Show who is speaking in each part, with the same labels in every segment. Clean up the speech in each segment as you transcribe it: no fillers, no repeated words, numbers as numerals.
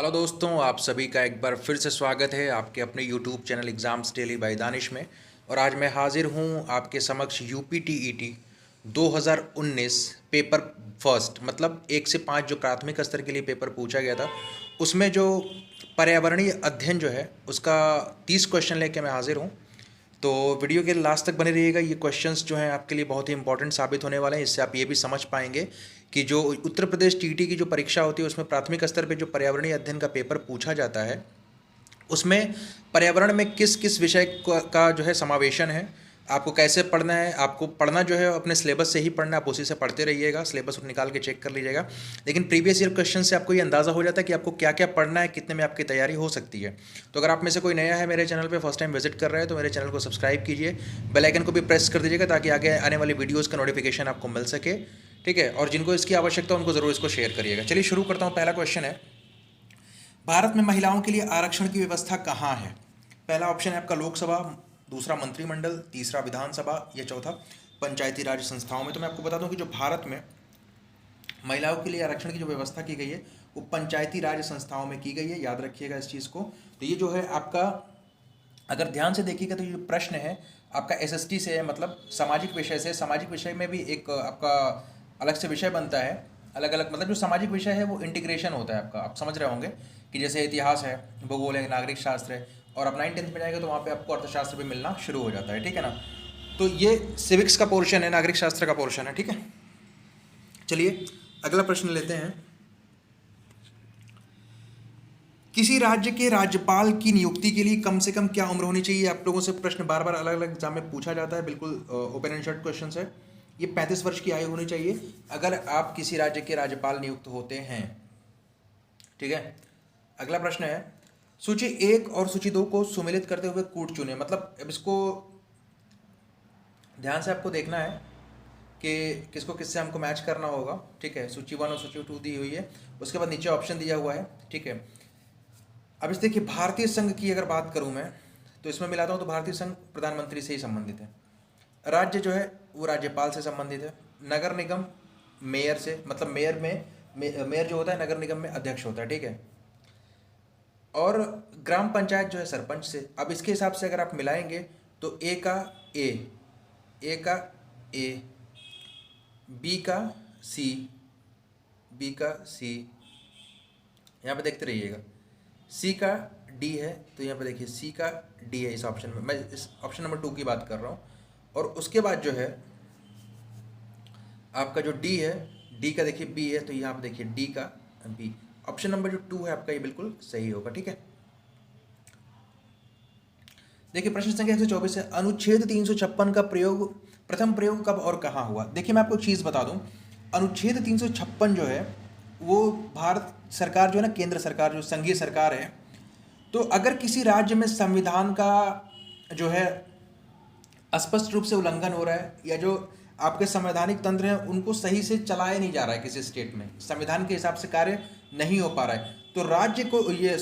Speaker 1: Hello दोस्तों, आप सभी का एक बार फिर से स्वागत है आपके अपने YouTube channel exams daily by Danish में। और आज मैं हाजिर हूँ आपके समक्ष यूपी टीईटी 2019 पेपर फर्स्ट, मतलब 1 से 5 जो प्राथमिक स्तर के लिए पेपर पूछा गया था, उसमें जो पर्यावरणीय अध्ययन जो है उसका 30 क्वेश्चन लेके मैं हाजिर हूँ। तो वीडियो के लास्ट तक बने रहिएगा। ये क्वेश्चंस जो हैं आपके लिए बहुत ही इंपॉर्टेंट साबित होने वाले हैं। इससे आप ये भी समझ पाएंगे कि जो उत्तर प्रदेश टीईटी की जो परीक्षा होती है उसमें प्राथमिक स्तर पे जो पर्यावरणीय अध्ययन का पेपर पूछा जाता है, उसमें पर्यावरण में किस किस विषय का जो है समावेशन है, आपको कैसे पढ़ना है। आपको पढ़ना जो है अपने सिलेबस से ही पढ़ना है, आप उसी से पढ़ते रहिएगा, सिलेबस निकाल के चेक कर लीजिएगा। लेकिन प्रीवियस ईयर क्वेश्चन से आपको ये अंदाज़ा हो जाता है कि आपको क्या क्या पढ़ना है, कितने में आपकी तैयारी हो सकती है। तो अगर आप में से कोई नया है मेरे चैनल पर फर्स्ट टाइम विजिट कर रहे हैं तो मेरे चैनल को सब्सक्राइब कीजिए, बेल आइकन को भी प्रेस कर दीजिएगा ताकि आगे आने वाली वीडियोज़ का नोटिफिकेशन आपको मिल सके। ठीक है, और जिनको इसकी आवश्यकता है उनको ज़रूर इसको शेयर करिएगा। चलिए शुरू करता हूँ। पहला क्वेश्चन है, भारत में महिलाओं के लिए आरक्षण की व्यवस्था कहाँ है? पहला ऑप्शन है आपका लोकसभा, दूसरा मंत्रिमंडल, तीसरा विधानसभा, या चौथा पंचायती राज संस्थाओं में। तो मैं आपको बता दूं कि जो भारत में महिलाओं के लिए आरक्षण की जो व्यवस्था की गई है वो पंचायती राज संस्थाओं में की गई है, याद रखिएगा इस चीज़ को। तो ये जो है आपका, अगर ध्यान से देखिएगा तो ये प्रश्न है आपका एसएसटी से है, मतलब सामाजिक विषय से। सामाजिक विषय में भी एक आपका अलग से विषय बनता है, अलग अलग, मतलब जो सामाजिक विषय है वो इंटीग्रेशन होता है आपका। आप समझ रहे होंगे कि जैसे इतिहास है, भूगोल है, नागरिक शास्त्र है, और आप 9th-10th में जाएगा तो वहाँ पे आपको अर्थशास्त्र भी मिलना शुरू हो जाता है। ठीक है ना। तो ये सिविक्स का पोर्शन है, नागरिक शास्त्र का पोर्शन है। ठीक है, चलिए अगला प्रश्न लेते हैं। किसी राज्य के राज्यपाल की नियुक्ति के लिए कम से कम क्या उम्र होनी चाहिए? आप लोगों से प्रश्न बार बार अलग अलग एग्जाम में पूछा जाता है, बिल्कुल ओपन एंड शॉर्ट क्वेश्चन है। ये 35 वर्ष की आयु होनी चाहिए अगर आप किसी राज्य के राज्यपाल नियुक्त होते हैं। ठीक है, अगला प्रश्न है, सूची 1 और सूची 2 को सुमेलित करते हुए कूट चुने। मतलब अब इसको ध्यान से आपको देखना है कि किसको किससे हमको मैच करना होगा। ठीक है, सूची 1 और सूची 2 दी हुई है, उसके बाद नीचे ऑप्शन दिया हुआ है। ठीक है, अब इस देखिए, भारतीय संघ की अगर बात करूं मैं तो इसमें मिलाता हूं तो भारतीय संघ प्रधानमंत्री से ही संबंधित है। राज्य जो है वो राज्यपाल से संबंधित है। नगर निगम मेयर से, मतलब मेयर जो होता है नगर निगम में अध्यक्ष होता है। ठीक है, और ग्राम पंचायत जो है सरपंच से। अब इसके हिसाब से अगर आप मिलाएंगे तो ए का ए, बी का सी, बी का सी, यहाँ पे देखते रहिएगा, सी का डी है तो यहाँ पे देखिए सी का डी है। इस ऑप्शन में मैं इस ऑप्शन नंबर 2 की बात कर रहा हूँ। और उसके बाद जो है आपका जो डी है, डी का देखिए बी है तो यहाँ पे देखिए डी का बी। ऑप्शन नंबर जो 2 है आपका ये बिल्कुल सही होगा। ठीक है, देखिए प्रश्न संख्या 124 है, अनुच्छेद 356 का प्रथम प्रयोग कब और कहाँ हुआ? देखिए मैं आपको एक चीज़ बता दूं, अनुच्छेद 356 जो है वो भारत सरकार जो है ना, केंद्र सरकार जो संघीय सरकार है, तो अगर किसी राज्य में संविधान का जो है स्पष्ट रूप से उल्लंघन हो रहा है, या जो आपके संवैधानिक तंत्र हैं उनको सही से चलाया नहीं जा रहा है, किसी स्टेट में संविधान के हिसाब से कार्य नहीं हो पा रहा है, तो राज्य को ये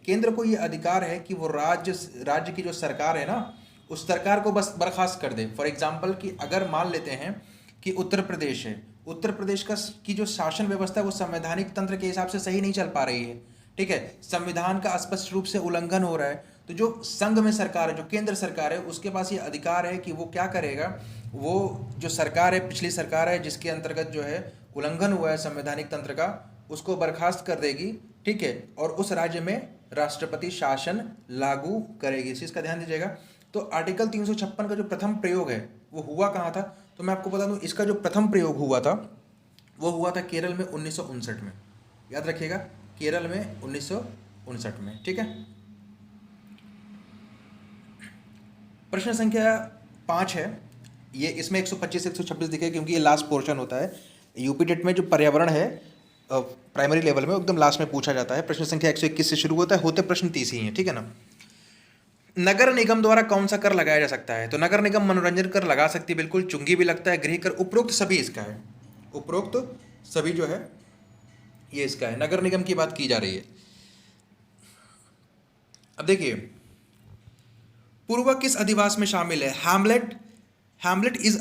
Speaker 1: केंद्र को ये अधिकार है कि वो राज्य की जो सरकार है ना, उस सरकार को बस बर्खास्त कर दे। फॉर एग्जाम्पल कि अगर मान लेते हैं कि उत्तर प्रदेश है, उत्तर प्रदेश की जो शासन व्यवस्था है वो संवैधानिक तंत्र के हिसाब से सही नहीं चल पा रही है। ठीक है, संविधान का स्पष्ट रूप से उल्लंघन हो रहा है, तो जो संघ में सरकार है, जो केंद्र सरकार है, उसके पास ये अधिकार है कि वो क्या करेगा, वो जो सरकार है, पिछली सरकार है जिसके अंतर्गत जो है उल्लंघन हुआ है संवैधानिक तंत्र का, उसको बर्खास्त कर देगी। ठीक है, और उस राज्य में राष्ट्रपति शासन लागू करेगी। इस चीज़ का ध्यान दीजिएगा। तो आर्टिकल 356 का जो प्रथम प्रयोग है वो हुआ कहाँ था? तो मैं आपको बता दूं, इसका जो प्रथम प्रयोग हुआ था वो हुआ था केरल में 1959 में। याद रखिएगा, केरल में 1959 में। ठीक है, प्रश्न संख्या 5 है, ये इसमें 125 126 दिखे क्योंकि ये लास्ट पोर्शन होता है। यूपी टेट में जो पर्यावरण है प्राइमरी लेवल में एकदम लास्ट में पूछा जाता है। प्रश्न संख्या 121 से शुरू होता है, होते प्रश्न 30 ही हैं। ठीक है ना। नगर निगम द्वारा कौन सा कर लगाया जा सकता है? तो नगर निगम मनोरंजन कर लगा सकती है, बिल्कुल। चुंगी भी लगता है, गृह कर, उपरोक्त सभी इसका है। उपरोक्त सभी जो है ये इसका है, नगर निगम की बात की जा रही है। अब देखिए, पूर्व किस अधिवास में शामिल है? Hamlet is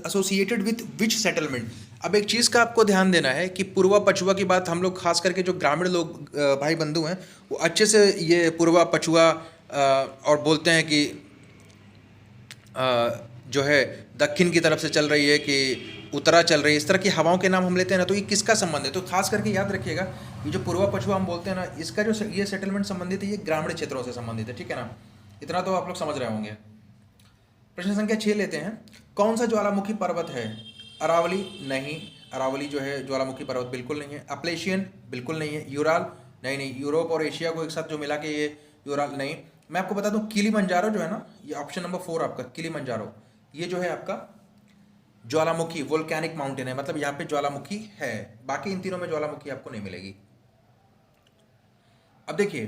Speaker 1: associated with which settlement. अब एक चीज़ का आपको ध्यान देना है कि पूर्वा पछुआ की बात हम लोग खास करके जो ग्रामीण लोग भाई बंधु हैं वो अच्छे से ये पूर्वा पछुआ और बोलते हैं कि जो है दक्षिण की तरफ से चल रही है कि उत्तरा चल रही है, इस तरह की हवाओं के नाम हम लेते हैं ना, तो ये किसका संबंध है? तो खास करके याद रखिएगा ये जो पूर्वा पछुआ हम बोलते हैं ना, इसका जो ये सेटलमेंट संबंधित है ये ग्रामीण क्षेत्रों से संबंधित है, ठीक है ना। इतना तो आप लोग समझ रहे होंगे। प्रश्न संख्या 6 लेते हैं। कौन सा ज्वालामुखी पर्वत है? अरावली नहीं, अरावली जो है ज्वालामुखी पर्वत बिल्कुल नहीं है। अपलेशियन बिल्कुल नहीं है। यूराल नहीं नहीं, यूरोप और एशिया को एक साथ जो मिला के ये यूराल नहीं। मैं आपको बता दूं किलिमंजारो जो है ना, ये ऑप्शन नंबर 4 आपका किलिमंजारो, ये जो है आपका ज्वालामुखी वोल्केनिक माउंटेन है, मतलब यहाँ पे ज्वालामुखी है। बाकी इन तीनों में ज्वालामुखी आपको नहीं मिलेगी। अब देखिए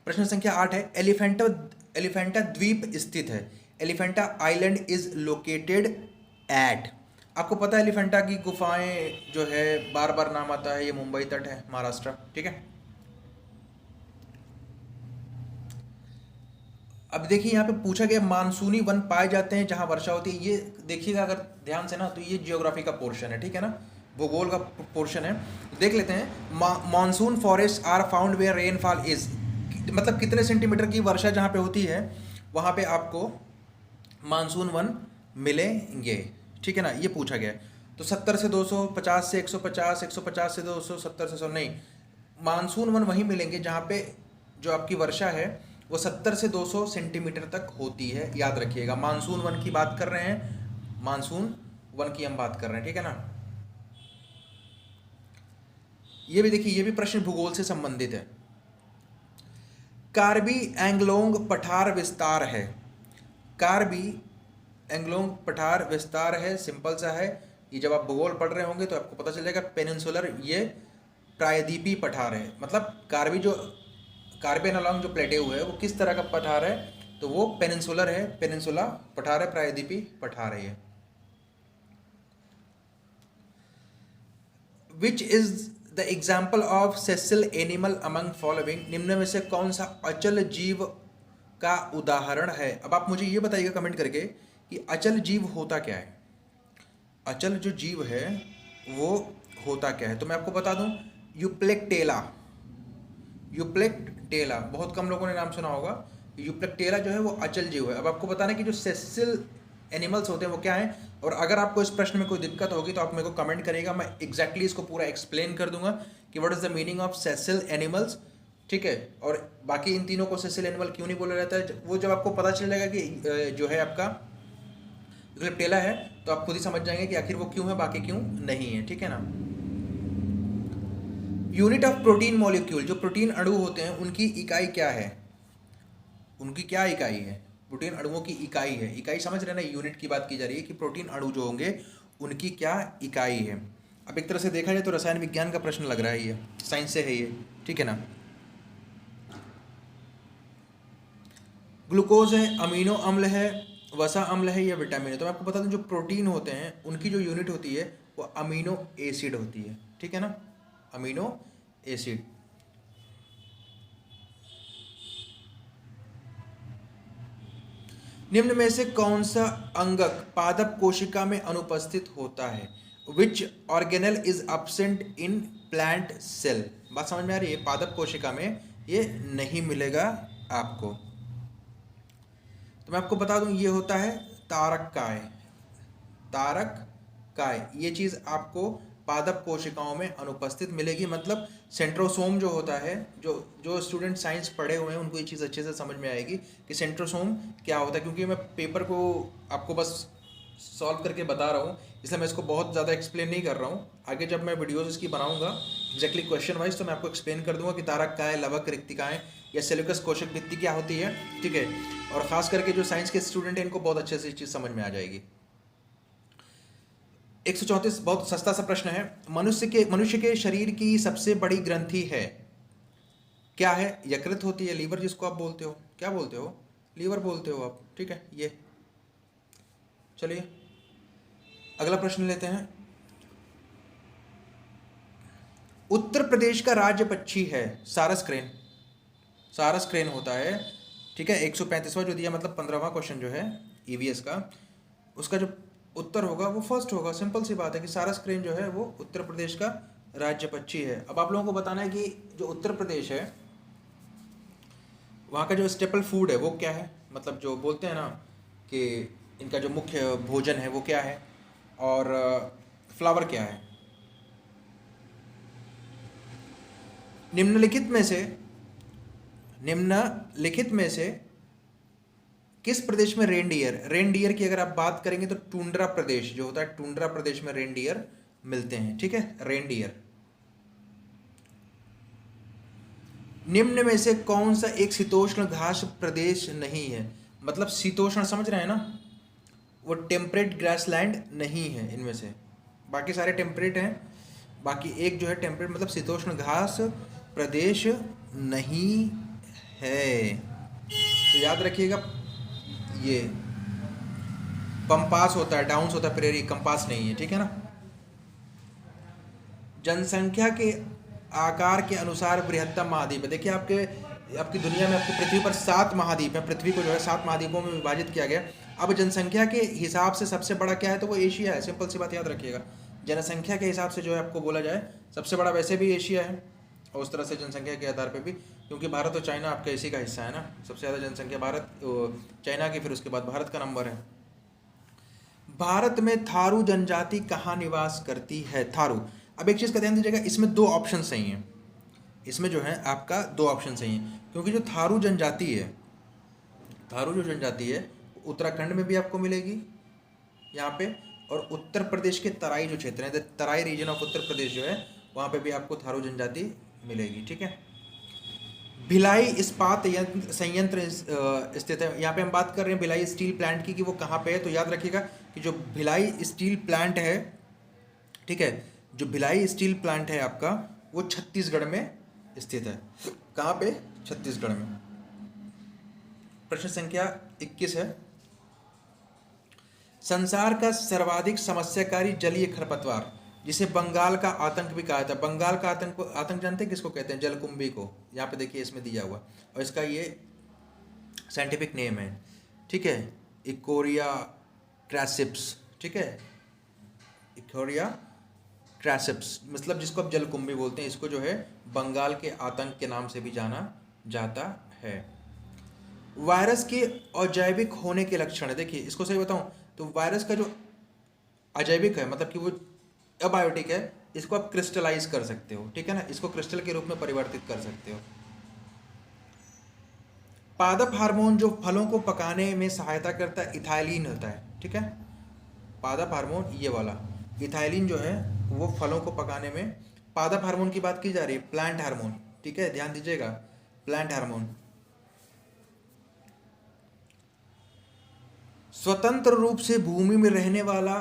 Speaker 1: प्रश्न संख्या 8 है। एलिफेंटा द्वीप स्थित है। Elephanta island is located at. आपको पता है एलिफेंटा की गुफाएं जो है बार बार नाम आता है, ये मुंबई तट है, महाराष्ट्र, ठीक है। अब देखिए यहाँ पे पूछा गया मानसूनी वन पाए जाते हैं जहां वर्षा होती है। ये देखिएगा अगर ध्यान से ना, तो ये जियोग्राफी का पोर्शन है, ठीक है ना, भूगोल का पोर्शन है। देख लेते हैं। Monsoon forest are found where rainfall is, मतलब कितने सेंटीमीटर की वर्षा जहाँ पे होती है वहाँ पे आपको मानसून वन मिलेंगे, ठीक है ना, ये पूछा गया है। तो 70 से 200, 50 से 150, 150 से 200, 70 से 100 नहीं, मानसून वन वहीं मिलेंगे जहाँ पे जो आपकी वर्षा है वो 70 से 200 सेंटीमीटर तक होती है। याद रखिएगा मानसून वन की बात कर रहे हैं, मानसून वन की हम बात कर रहे हैं, ठीक है ना। ये भी देखिए, ये भी प्रश्न भूगोल से संबंधित है। कार्बी एंगलोंग पठार विस्तार है। कार्बी एंगलोंग पठार विस्तार है, सिंपल सा है। ये जब आप भूगोल पढ़ रहे होंगे तो आपको पता चल जाएगा। पेनिनसुलर, ये प्रायद्वीपीय पठार है, मतलब कार्बन अलॉन्ग जो प्लेटे हुए है वो किस तरह का पठार है, तो वो पेनिनसुलर है, पेनिनसुला पठार है, प्रायद्वीपीय पठार है ये। Which is the example of sessile animal among following. निम्न में से कौन सा अचल जीव का उदाहरण है? अब आप मुझे ये बताइएगा कमेंट करके कि अचल जीव होता क्या है। अचल जो जीव है वो होता क्या है? तो मैं आपको बता दूं, यूप्लेक्टेला। यूप्लेक्टेला बहुत कम लोगों ने नाम सुना होगा। यूप्लेक्टेला जो है वो अचल जीव है। अब आपको बताना है कि जो सेसिल एनिमल्स होते हैं वो क्या है, और अगर आपको इस प्रश्न में कोई दिक्कत होगी तो आप मेरे को कमेंट करिएगा, मैं एग्जैक्टली इसको पूरा एक्सप्लेन कर दूंगा कि what is the meaning of sessile animals, ठीक है। और बाकी इन तीनों को सेसिल एनिमल क्यों नहीं बोला जाता है, वो जब आपको पता चल जाएगा कि जो है आपका यूप्लेक्टेला है तो आप खुद ही समझ जाएंगे कि आखिर वो क्यों है, बाकी क्यों नहीं है, ठीक है ना। यूनिट ऑफ प्रोटीन मॉलिक्यूल, जो प्रोटीन अणु होते हैं उनकी इकाई क्या है? उनकी क्या इकाई है? प्रोटीन अणुओं की इकाई है। इकाई समझ रहे ना, यूनिट की बात की जा रही है कि प्रोटीन अणु जो होंगे उनकी क्या इकाई है। अब एक तरह से देखा जाए तो रसायन विज्ञान का प्रश्न लग रहा है, ये साइंस से है ये, ठीक है ना। ग्लूकोज है, अमीनो अम्ल है, वसा अम्ल है या विटामिन है? तो मैं आपको बता दूं जो प्रोटीन होते हैं उनकी जो यूनिट होती है वो अमीनो एसिड होती है, ठीक है ना, अमीनो एसिड। निम्न में से कौन सा अंगक पादप कोशिका में अनुपस्थित होता है? Which organelle is absent in plant cell. बात समझ में आ रही है? पादप कोशिका में ये नहीं मिलेगा आपको। तो मैं आपको बता दूं ये होता है तारक काय। तारक काय ये चीज़ आपको पादप कोशिकाओं में अनुपस्थित मिलेगी। मतलब सेंट्रोसोम जो होता है, जो स्टूडेंट साइंस पढ़े हुए हैं उनको ये चीज़ अच्छे से समझ में आएगी कि सेंट्रोसोम क्या होता है, क्योंकि मैं पेपर को आपको बस सॉल्व करके बता रहा हूँ, इसलिए मैं इसको बहुत ज़्यादा एक्सप्लेन नहीं कर रहा हूँ। आगे जब मैं वीडियोज़ इसकी बनाऊँगा एग्जैक्टली क्वेश्चन वाइज तो मैं आपको एक्सप्लेन कर दूंगा कि तारक काय, लवक, रिक्तिकाएँ या सेल्यूकस कोशक भित्ति क्या होती है, ठीक है। और ख़ास करके जो साइंस के स्टूडेंट हैं इनको बहुत अच्छे से ये चीज़ समझ में आ जाएगी। 134 बहुत सस्ता सा प्रश्न है। मनुष्य के शरीर की सबसे बड़ी ग्रंथि है क्या है? यकृत होती है, लीवर जिसको आप बोलते हो, क्या बोलते हो? लीवर बोलते हो आप, ठीक है। ये चलिए अगला प्रश्न लेते हैं। उत्तर प्रदेश का राज्य पक्षी है सारस क्रेन। सारस क्रेन होता है, ठीक है। 135वां जो दिया, मतलब 15वां क्वेश्चन जो है ईवीएस का, उसका जो उत्तर होगा वो फर्स्ट होगा। सिंपल सी बात है कि सारस क्रेन जो है वो उत्तर प्रदेश का राज्य पक्षी है। अब आप लोगों को बताना है कि जो उत्तर प्रदेश है वहाँ का जो स्टेपल फूड है वो क्या है, मतलब जो बोलते हैं ना कि इनका जो मुख्य भोजन है वो क्या है, और फ्लावर क्या है। निम्नलिखित में से किस प्रदेश में रेनडियर की अगर आप बात करेंगे तो टुंड्रा प्रदेश जो होता है, टुंड्रा प्रदेश में रेनडियर मिलते हैं। ठीक है, रेनडियर। निम्न में से कौन सा एक शीतोष्ण घास प्रदेश नहीं है, मतलब शीतोष्ण समझ रहे हैं ना, वो टेम्परेट ग्रासलैंड नहीं है इनमें से, बाकी सारे टेम्परेट हैं, बाकी एक जो है टेम्परेट मतलब शीतोष्ण घास प्रदेश नहीं है। तो याद रखिएगा, ये पंपास होता है, डाउन्स होता है, प्रेरी, कंपास नहीं है। ठीक है ना। जनसंख्या के आकार के अनुसार बृहत्तम महाद्वीप है। देखिए आपकी दुनिया में, आपकी पृथ्वी पर 7 महाद्वीप हैं। पृथ्वी को जो है 7 महाद्वीपों में विभाजित किया गया। अब जनसंख्या के हिसाब से सबसे बड़ा क्या है, तो वो एशिया है। सिंपल सी बात याद रखिएगा, जनसंख्या के हिसाब से जो है आपको बोला जाए सबसे बड़ा वैसे भी एशिया है, और उस तरह से जनसंख्या के आधार पर भी, क्योंकि भारत और चाइना आपका इसी का हिस्सा है ना। सबसे ज़्यादा जनसंख्या भारत, चाइना की, फिर उसके बाद भारत का नंबर है। भारत में थारू जनजाति कहाँ निवास करती है? थारू। अब एक चीज़ का ध्यान दीजिएगा, इसमें 2 ऑप्शन सही हैं। इसमें जो है आपका 2 ऑप्शन सही हैं, क्योंकि जो थारू जनजाति है, थारू जो जनजाति है उत्तराखंड में भी आपको मिलेगी यहाँ पे, और उत्तर प्रदेश के तराई जो क्षेत्र है, तराई रीजन ऑफ उत्तर प्रदेश जो है वहाँ पे भी आपको थारू जनजाति मिलेगी। ठीक है। भिलाई इस्पात संयंत्र स्थित है। यहाँ पे हम बात कर रहे हैं भिलाई स्टील प्लांट की, कि वो कहाँ पे है। तो याद रखिएगा कि जो भिलाई स्टील प्लांट है, ठीक है, जो भिलाई स्टील प्लांट है आपका, वो छत्तीसगढ़ में स्थित है। कहाँ पे? छत्तीसगढ़ में। प्रश्न संख्या 21 है, संसार का सर्वाधिक समस्याकारी जलीय खरपतवार, जिसे बंगाल का आतंक भी कहा जाता है। बंगाल का आतंक जानते हैं किसको कहते हैं? जलकुंभी को। यहाँ पे देखिए इसमें दिया हुआ, और इसका ये साइंटिफिक नेम है। ठीक है, इकोरिया क्रैसिप्स। ठीक है, इकोरिया क्रैसिप्स, मतलब जिसको आप जलकुंभी बोलते हैं, इसको जो है बंगाल के आतंक के नाम से भी जाना जाता है। वायरस के अजैविक होने के लक्षण है। देखिए इसको सही बताऊं तो वायरस का जो अजैविक है, मतलब कि वो अबायोटिक है, इसको आप क्रिस्टलाइज कर सकते हो। ठीक है ना, इसको क्रिस्टल के रूप में परिवर्तित कर सकते हो। पादप हार्मोन जो फलों को पकाने में सहायता करता है, इथाइलिन होता है। ठीक है, पादप हार्मोन ये वाला इथाइलिन जो है वो फलों को पकाने में, पादप हार्मोन की बात की जा रही है, प्लांट हार्मोन। ठीक है, ध्यान दीजिएगा, प्लांट हार्मोन। स्वतंत्र रूप से भूमि में रहने वाला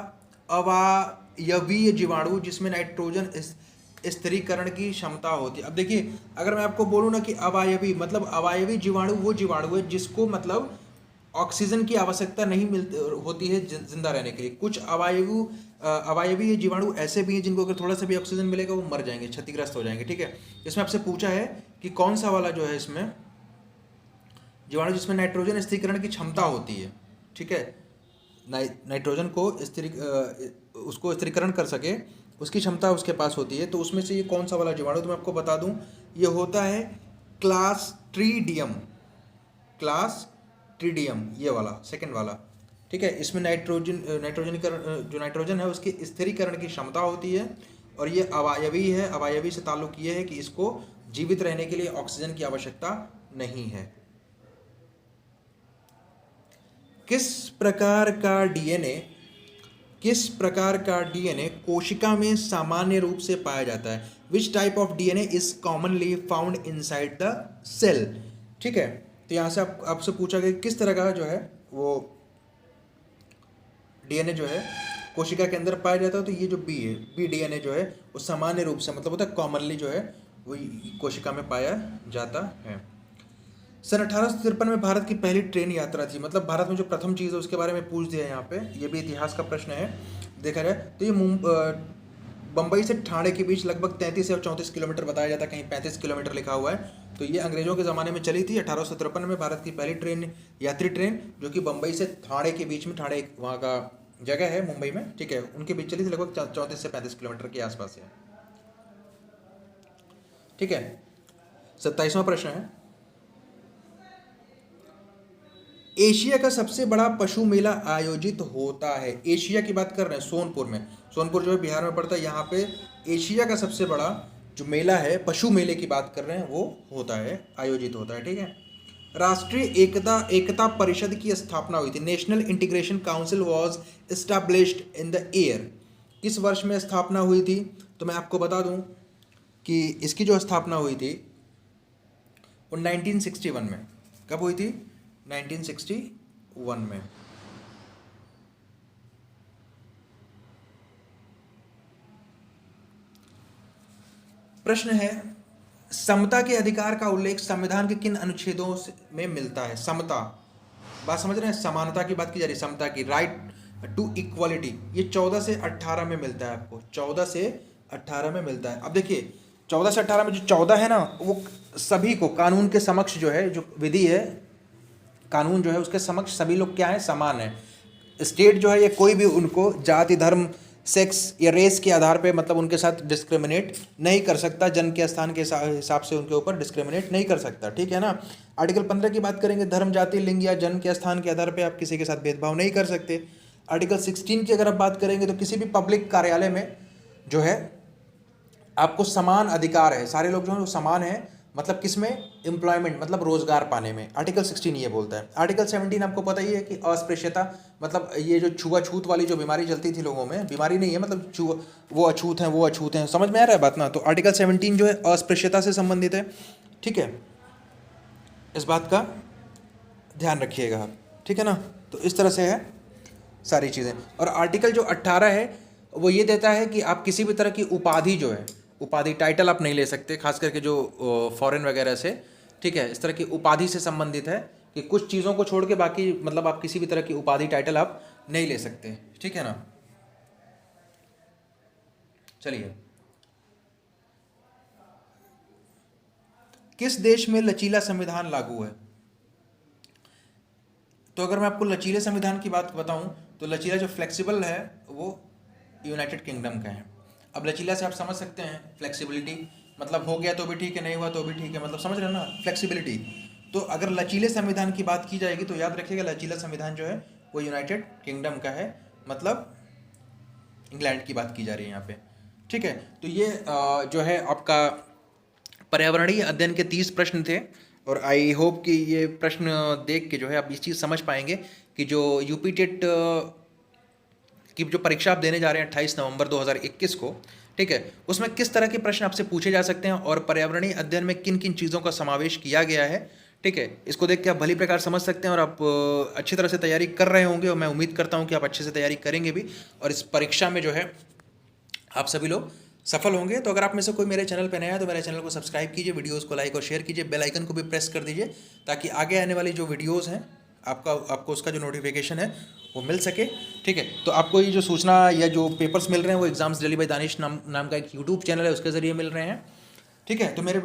Speaker 1: अवायवीय जीवाणु जिसमें नाइट्रोजन स्थिरीकरण की क्षमता होती है। अब देखिए अगर मैं आपको बोलूँ ना कि अवायवी, मतलब अवायवी जीवाणु वो जीवाणु है जिसको मतलब ऑक्सीजन की आवश्यकता नहीं होती है जिंदा रहने के लिए। कुछ अवायवीय जीवाणु ऐसे भी हैं जिनको अगर थोड़ा सा भी ऑक्सीजन मिलेगा वो मर जाएंगे, क्षतिग्रस्त हो जाएंगे। ठीक है, इसमें आपसे पूछा है कि कौन सा वाला जो है इसमें जीवाणु जिसमें नाइट्रोजन स्थिरीकरण की क्षमता होती है। ठीक है, नाइट्रोजन को उसको स्थिरीकरण कर सके, उसकी क्षमता उसके पास होती है। तो उसमें से ये कौन सा वाला जीवाणु, तो मैं आपको बता दूं, ये होता है क्लास्ट्रीडियम। क्लास्ट्रीडियम ये वाला, सेकंड वाला। ठीक है, इसमें जो नाइट्रोजन है उसकी स्थिरीकरण की क्षमता होती है, और ये अवायवी है। अवायवी से ताल्लुक ये है कि इसको जीवित रहने के लिए ऑक्सीजन की आवश्यकता नहीं है। किस प्रकार का डीएनए कोशिका में सामान्य रूप से पाया जाता है? Which type of DNA is commonly found inside the cell. ठीक है, तो यहाँ से आपसे पूछा गया किस तरह का जो है वो डीएनए जो है कोशिका के अंदर पाया जाता है। तो ये जो बी है, बी डीएनए जो है वो सामान्य रूप से, मतलब होता है कॉमनली जो है वो कोशिका में पाया जाता है। सन 1853 में भारत की पहली ट्रेन यात्रा थी, मतलब भारत में जो प्रथम चीज़ है उसके बारे में पूछ दिया है यहाँ पे। ये भी इतिहास का प्रश्न है, देखा जाए तो ये बम्बई से ठाणे के बीच लगभग 33 या 34 किलोमीटर बताया जाता है, कहीं 35 किलोमीटर लिखा हुआ है। तो ये अंग्रेजों के ज़माने में चली थी। 1853 में भारत की पहली ट्रेन, यात्री ट्रेन, जो कि बम्बई से ठाणे के बीच में, ठाणे वहाँ का जगह है मुंबई में, ठीक है, उनके बीच चली थी, लगभग 34 से 35 किलोमीटर के आसपास है, ठीक है। 27वां प्रश्न है, एशिया का सबसे बड़ा पशु मेला आयोजित होता है, एशिया की बात कर रहे हैं, सोनपुर में, सोनपुर जो है बिहार में पड़ता है, यहाँ पे एशिया का सबसे बड़ा जो मेला है, पशु मेले की बात कर रहे हैं, वो होता है, आयोजित होता है, ठीक है। राष्ट्रीय एकता परिषद की स्थापना हुई थी, national integration council was established in the year, किस वर्ष में स्थापना हुई थी? तो मैं आपको बता दूं कि इसकी जो स्थापना हुई थी वो 1961 में। कब हुई थी? 1961 में। प्रश्न है, समता के अधिकार का उल्लेख संविधान के किन अनुच्छेदों में मिलता है? समता, बात समझ रहे हैं, समानता की बात की जा रही है, समता की, राइट टू इक्वालिटी, ये 14 से 18 में मिलता है आपको, 14 से 18 में मिलता है। अब देखिए 14 से 18 में जो 14 है ना, वो सभी को कानून के समक्ष जो है, जो विधि है, कानून जो है उसके समक्ष सभी लोग क्या है? समान है। स्टेट जो है ये कोई भी उनको जाति, धर्म, सेक्स या रेस के आधार पे मतलब उनके साथ डिस्क्रिमिनेट नहीं कर सकता, जन्म के स्थान के हिसाब से उनके ऊपर डिस्क्रिमिनेट नहीं कर सकता, ठीक है ना। आर्टिकल 15 की बात करेंगे, धर्म, जाति, लिंग या जन्म के स्थान के आधार पे आप किसी के साथ भेदभाव नहीं कर सकते। आर्टिकल 16 की अगर आप बात करेंगे तो किसी भी पब्लिक कार्यालय में जो है आपको समान अधिकार है, सारे लोग जो है वो समान है, मतलब किसमें? एम्प्लॉयमेंट, मतलब रोजगार पाने में। आर्टिकल 16 ये बोलता है। आर्टिकल 17 आपको पता ही है कि अस्पृश्यता, मतलब ये जो छुआछूत वाली जो बीमारी चलती थी लोगों में, बीमारी नहीं है, मतलब वो अछूत हैं, वो अछूत हैं, समझ में आ रहा है बात ना। तो आर्टिकल 17 जो है अस्पृश्यता से संबंधित है, ठीक है, इस बात का ध्यान रखिएगा आप, ठीक है ना। तो इस तरह से है सारी चीज़ें। और आर्टिकल जो 18 है वो ये देता है कि आप किसी भी तरह की उपाधि जो है, उपाधि टाइटल आप नहीं ले सकते, खास करके जो फॉरेन वगैरह से, ठीक है, इस तरह की उपाधि से संबंधित है कि कुछ चीज़ों को छोड़ के बाकी मतलब आप किसी भी तरह की उपाधि टाइटल आप नहीं ले सकते, ठीक है ना। चलिए, किस देश में लचीला संविधान लागू है? तो अगर मैं आपको लचीले संविधान की बात बताऊं तो लचीला जो फ्लेक्सिबल है वो यूनाइटेड किंगडम का है। अब लचीला से आप समझ सकते हैं फ्लेक्सिबिलिटी, मतलब हो गया तो भी ठीक है, नहीं हुआ तो भी ठीक है, मतलब समझ रहे हैं ना फ्लेक्सिबिलिटी। तो अगर लचीले संविधान की बात की जाएगी तो याद रखिएगा लचीला संविधान जो है वो यूनाइटेड किंगडम का है, मतलब इंग्लैंड की बात की जा रही है यहाँ पे, ठीक है। तो ये जो है आपका पर्यावरणीय अध्ययन के 30 प्रश्न थे, और आई होप कि ये प्रश्न देख के जो है आप इस चीज़ समझ पाएंगे कि जो यूपी टेट की जो परीक्षा आप देने जा रहे हैं 28 नवंबर 2021 को, ठीक है, उसमें किस तरह के प्रश्न आपसे पूछे जा सकते हैं और पर्यावरणीय अध्ययन में किन किन चीज़ों का समावेश किया गया है, ठीक है, इसको देख के आप भली प्रकार समझ सकते हैं और आप अच्छी तरह से तैयारी कर रहे होंगे, और मैं उम्मीद करता हूँ कि आप अच्छे से तैयारी करेंगे भी, और इस परीक्षा में जो है आप सभी लोग सफल होंगे। तो अगर आप में से कोई मेरे चैनल पर नया है तो मेरे चैनल को सब्सक्राइब कीजिए, वीडियोस को लाइक और शेयर कीजिए, बेल आइकन को भी प्रेस कर दीजिए ताकि आगे आने वाली जो वीडियोस हैं आपको उसका जो नोटिफिकेशन है वो मिल सके, ठीक है। तो आपको ये जो सूचना या जो पेपर्स मिल रहे हैं वो एग्जाम्स डेली बाय दानिश नाम का एक यूट्यूब चैनल है उसके ज़रिए मिल रहे हैं, ठीक है। तो मेरे